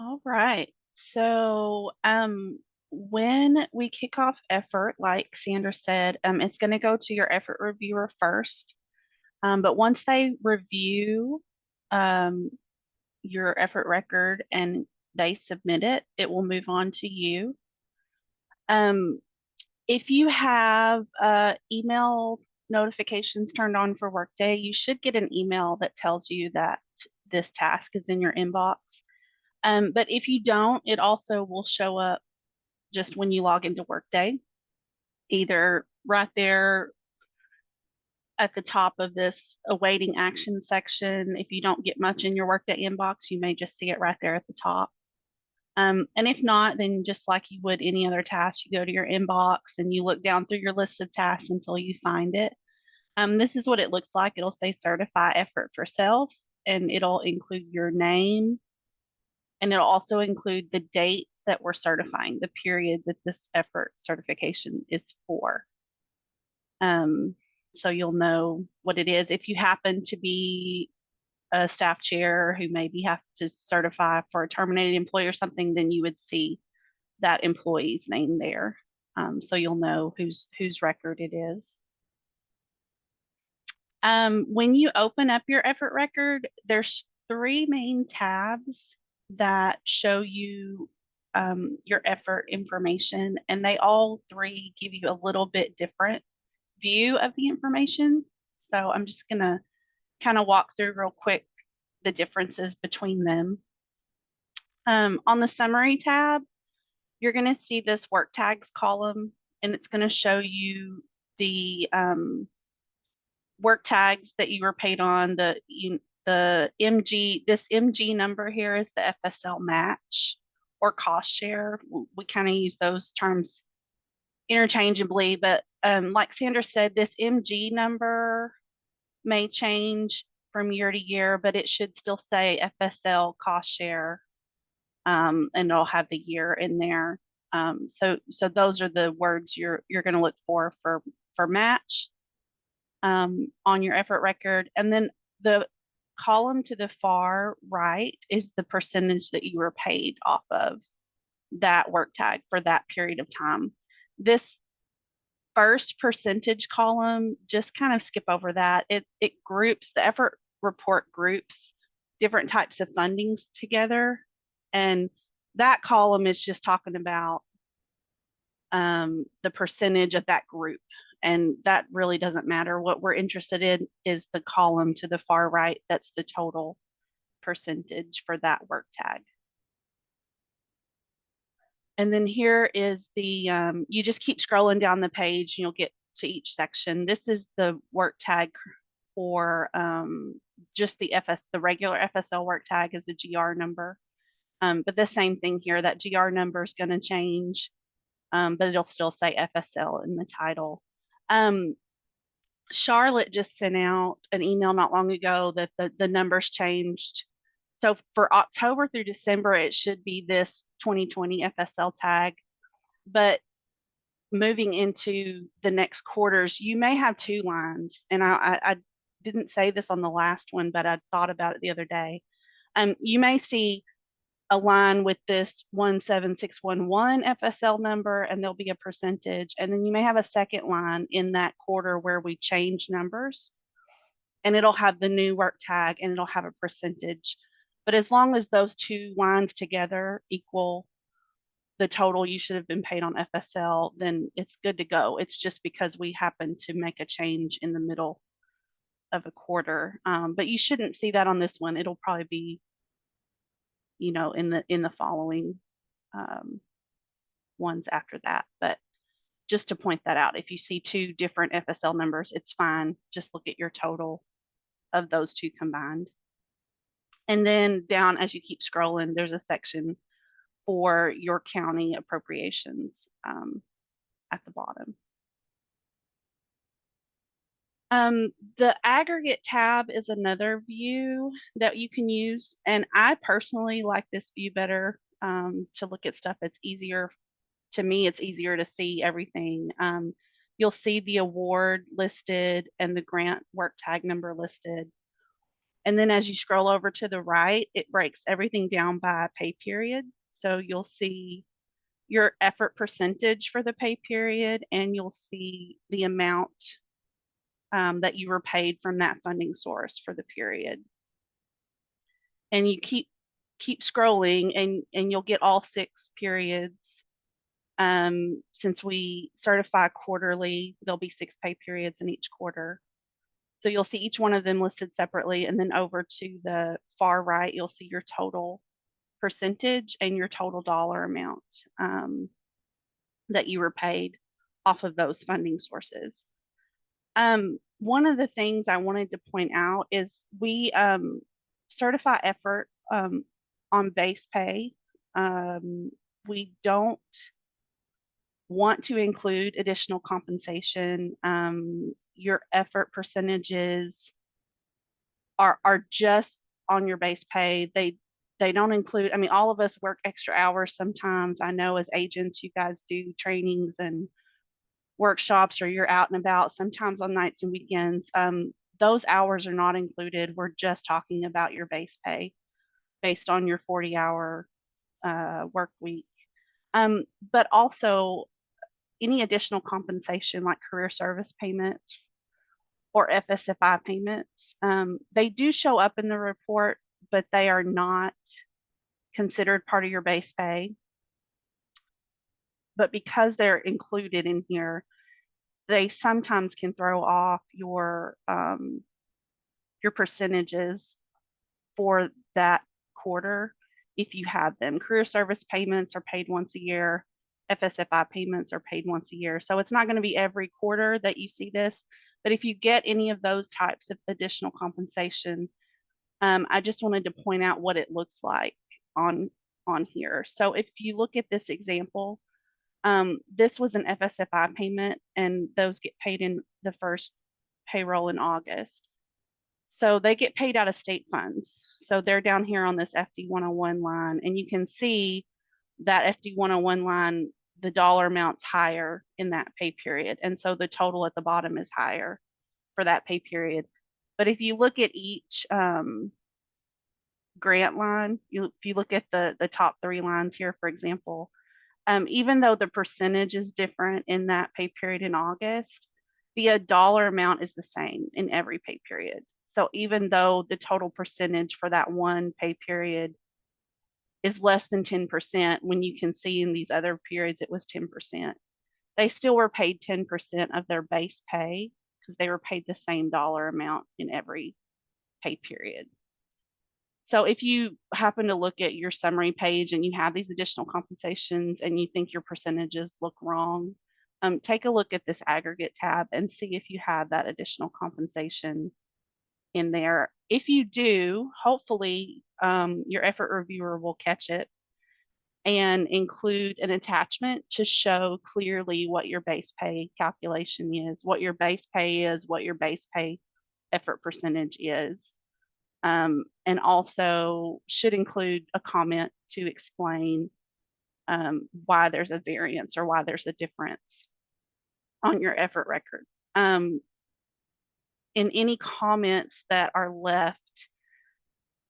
All right. So, when we kick off effort, like Sandra said, it's going to go to your effort reviewer first. But once they review um, your effort record and they submit it, it will move on to you. Um, if you have email notifications turned on for Workday, you should get an email that tells you that this task is in your inbox. But if you don't, it also will show up just when you log into Workday, either right there at the top of this awaiting action section. If you don't get much in your Workday inbox, you may just see it right there at the top. And if not, then just like you would any other task, you go to your inbox and you look down through your list of tasks until you find it. This is what it looks like. It'll say certify effort for self, and it'll include your name, and it'll also include the dates that we're certifying, the period that this effort certification is for. Um, so you'll know what it is. If you happen to be a staff chair who maybe have to certify for a terminated employee or something, then you would see that employee's name there. So you'll know whose record it is. When you open up your effort record, there's three main tabs that show you your effort information, and they all three give you a little bit different view of the information. So I'm just going to kind of walk through real quick the differences between them. On the summary tab, you're going to see this work tags column, and it's going to show you the work tags that you were paid on. The MG, this MG number here is the FSL match or cost share. We kind of use those terms interchangeably, but like Sandra said, this MG number may change from year to year, but it should still say FSL cost share, and it'll have the year in there. So those are the words you're going to look for match on your effort record, and then the column to the far right is the percentage that you were paid off of that work tag for that period of time. This first percentage column, just kind of skip over that. It groups, the effort report groups different types of fundings together. And that column is just talking about the percentage of that group. And that really doesn't matter. What we're interested in is the column to the far right. That's the total percentage for that work tag. And then here is the, you just keep scrolling down the page and you'll get to each section. This is the work tag for just the regular FSL work tag is a GR number. But the same thing here, that GR number is going to change, but it'll still say FSL in the title. Charlotte just sent out an email not long ago that the numbers changed. So for October through December, it should be this 2020 FSL tag. But moving into the next quarters, you may have two lines. And I didn't say this on the last one, but I thought about it the other day. You may see a line with this 17611 FSL number, and there'll be a percentage. And then you may have a second line in that quarter where we change numbers, and it'll have the new work tag and it'll have a percentage. But as long as those two lines together equal the total you should have been paid on FSL, then it's good to go. It's just because we happen to make a change in the middle of a quarter. But you shouldn't see that on this one. It'll probably be, in the following ones after that. But just to point that out, if you see two different FSL numbers, it's fine. Just look at your total of those two combined. And then down as you keep scrolling, there's a section for your county appropriations at the bottom. The aggregate tab is another view that you can use. And I personally like this view better to look at stuff. It's easier to me. It's easier to see everything. You'll see the award listed and the grant work tag number listed. And then as you scroll over to the right, it breaks everything down by pay period. So you'll see your effort percentage for the pay period, and you'll see the amount that you were paid from that funding source for the period. And you keep scrolling, and you'll get all 6 periods. Since we certify quarterly, there'll be 6 pay periods in each quarter. So you'll see each one of them listed separately, and then over to the far right, you'll see your total percentage and your total dollar amount that you were paid off of those funding sources. One of the things I wanted to point out is we certify effort on base pay. We don't want to include additional compensation. Your effort percentages are just on your base pay. They don't include, I mean, all of us work extra hours sometimes. I know as agents, you guys do trainings and workshops, or you're out and about sometimes on nights and weekends. Those hours are not included. We're just talking about your base pay based on your 40-hour work week. But also any additional compensation like career service payments or FSFI payments, they do show up in the report, but they are not considered part of your base pay. But because they're included in here, they sometimes can throw off your percentages for that quarter if you have them. Career service payments are paid once a year. FSFI payments are paid once a year. So it's not going to be every quarter that you see this, but if you get any of those types of additional compensation, I just wanted to point out what it looks like on here. So if you look at this example, this was an FSFI payment, and those get paid in the first payroll in August. So they get paid out of state funds. So they're down here on this FD 101 line, and you can see that FD 101 line, the dollar amount's higher in that pay period. And so the total at the bottom is higher for that pay period. But if you look at each grant line, if you look at the top 3 lines here, for example, even though the percentage is different in that pay period in August, the dollar amount is the same in every pay period. So even though the total percentage for that one pay period is less than 10%, when you can see in these other periods it was 10%, they still were paid 10% of their base pay because they were paid the same dollar amount in every pay period. So if you happen to look at your summary page and you have these additional compensations and you think your percentages look wrong, take a look at this aggregate tab and see if you have that additional compensation in there. If you do, hopefully your effort reviewer will catch it and include an attachment to show clearly what your base pay calculation is, what your base pay is, what your base pay effort percentage is. And also should include a comment to explain why there's a variance or why there's a difference on your effort record. In any comments that are left,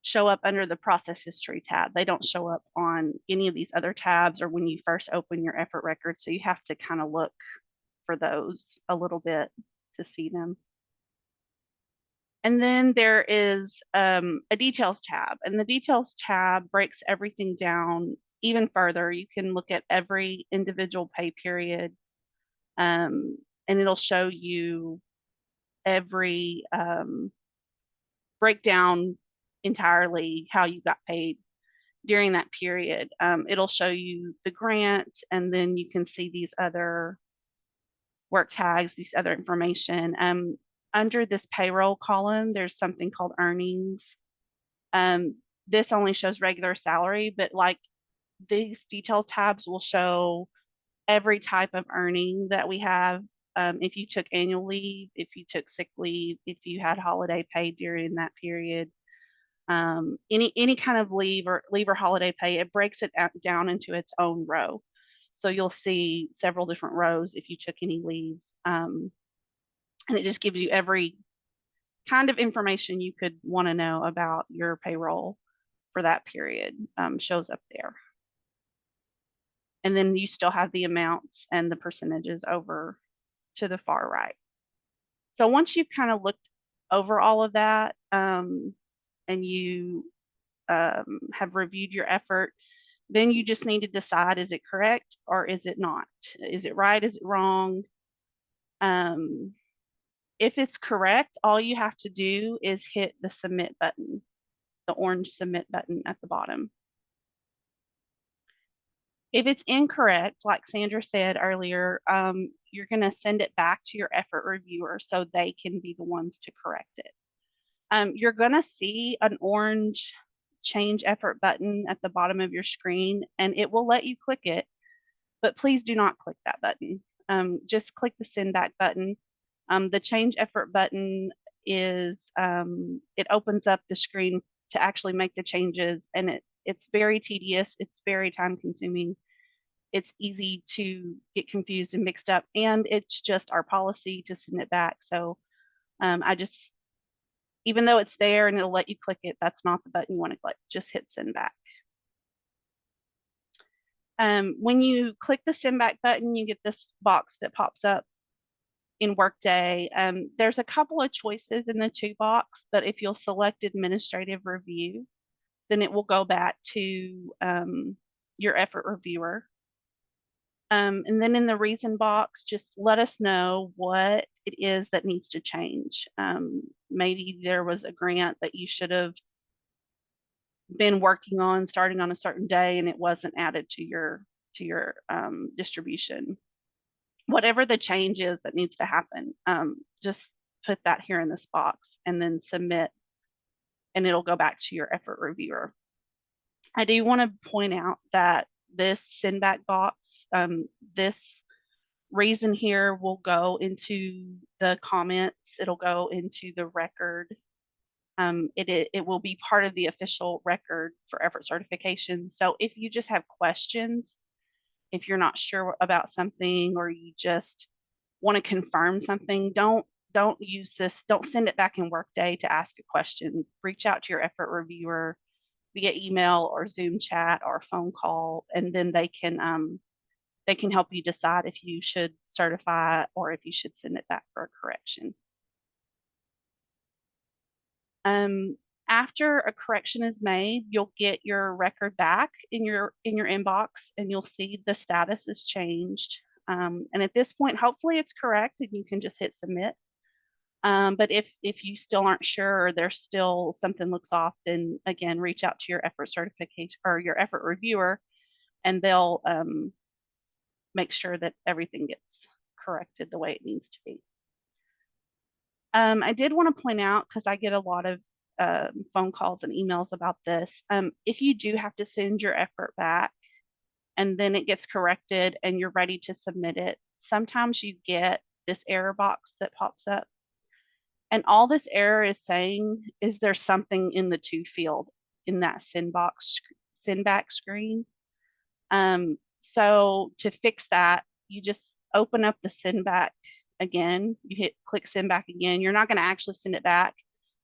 show up under the process history tab. They don't show up on any of these other tabs or when you first open your effort record. So you have to kind of look for those a little bit to see them. And then there is a details tab, and the details tab breaks everything down even further. You can look at every individual pay period, and it'll show you every breakdown entirely how you got paid during that period. It'll show you the grant, and then you can see these other work tags, these other information. Under this payroll column, there's something called earnings. This only shows regular salary, but like these detail tabs will show every type of earning that we have. If you took annual leave, if you took sick leave, if you had holiday pay during that period, any kind of leave or holiday pay, it breaks it down into its own row. So you'll see several different rows if you took any leave. And it just gives you every kind of information you could want to know about your payroll for that period shows up there. And then you still have the amounts and the percentages over to the far right. So once you've kind of looked over all of that and you have reviewed your effort, then you just need to decide, is it correct or is it not? Is it right? Is it wrong? If it's correct, all you have to do is hit the submit button, the orange submit button at the bottom. If it's incorrect, like Sandra said earlier, you're going to send it back to your effort reviewer so they can be the ones to correct it. You're going to see an orange change effort button at the bottom of your screen, and it will let you click it, but please do not click that button. Just click the send back button. The change effort button is, it opens up the screen to actually make the changes, and it's very tedious. It's very time consuming. It's easy to get confused and mixed up, and it's just our policy to send it back. So even though it's there and it'll let you click it, that's not the button you want to click. Just hit send back. When you click the send back button, you get this box that pops up in Workday. There's a couple of choices in the toolbox, but if you'll select administrative review, then it will go back to your effort reviewer. And then in the reason box, just let us know what it is that needs to change. Maybe there was a grant that you should have been working on starting on a certain day and it wasn't added to your distribution. Whatever the change is that needs to happen, just put that here in this box and then submit, and it'll go back to your effort reviewer. I do want to point out that this send back box, this reason here will go into the comments. It'll go into the record. It will be part of the official record for effort certification. So if you just have questions, if you're not sure about something or you just want to confirm something, don't use this. Don't send it back in Workday to ask a question. Reach out to your effort reviewer via email or Zoom chat or phone call, and then they can help you decide if you should certify or if you should send it back for a correction. After a correction is made, you'll get your record back in your inbox, and you'll see the status is changed. And at this point, hopefully it's correct, and you can just hit submit. But if you still aren't sure or there's still something looks off, then again, reach out to your effort certification or your effort reviewer, and they'll make sure that everything gets corrected the way it needs to be. I did want to point out, because I get a lot of phone calls and emails about this, if you do have to send your effort back and then it gets corrected and you're ready to submit it, sometimes you get this error box that pops up. And all this error is saying is there's something in the to field in that send back screen. So to fix that, you just open up the send back again. You click send back again. You're not going to actually send it back,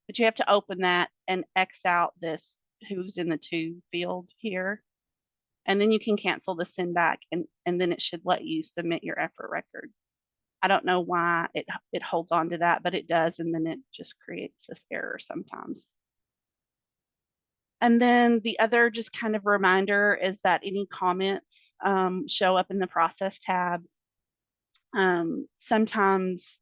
but you have to open that and X out this who's in the to field here. And then you can cancel the send back, and then it should let you submit your effort record. I don't know why it holds on to that, but it does, and then it just creates this error sometimes. And then the other just kind of reminder is that any comments show up in the process tab. Sometimes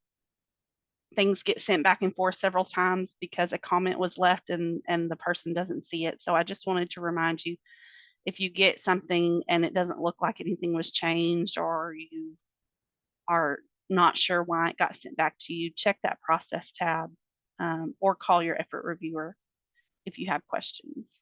things get sent back and forth several times because a comment was left and the person doesn't see it. So I just wanted to remind you, if you get something and it doesn't look like anything was changed, or you are not sure why it got sent back to you, check that process tab or call your effort reviewer if you have questions.